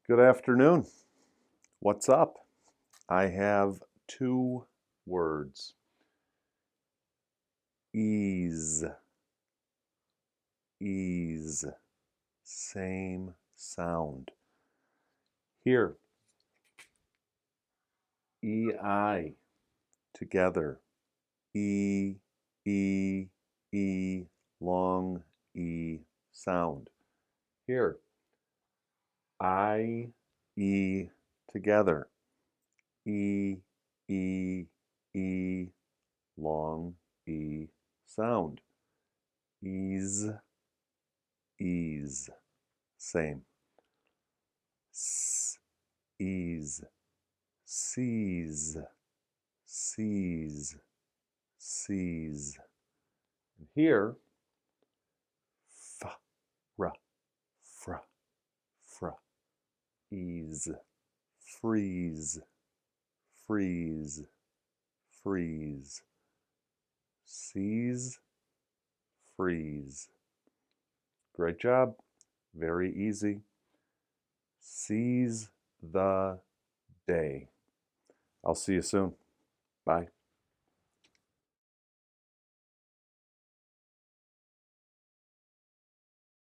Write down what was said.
Good afternoon. What's up? I have two words. Ease. Ease. Same sound. Here. E-I. Together. E, E, E, long E sound. Here. I, E, together. E, E, E, long E sound. Ease, ease, same. S, ease, seize, seize, seize. And here, f, r, fr, fr. Ease, freeze, freeze, freeze. Seize, freeze. Great job. Very easy. Seize the day. I'll see you soon. Bye.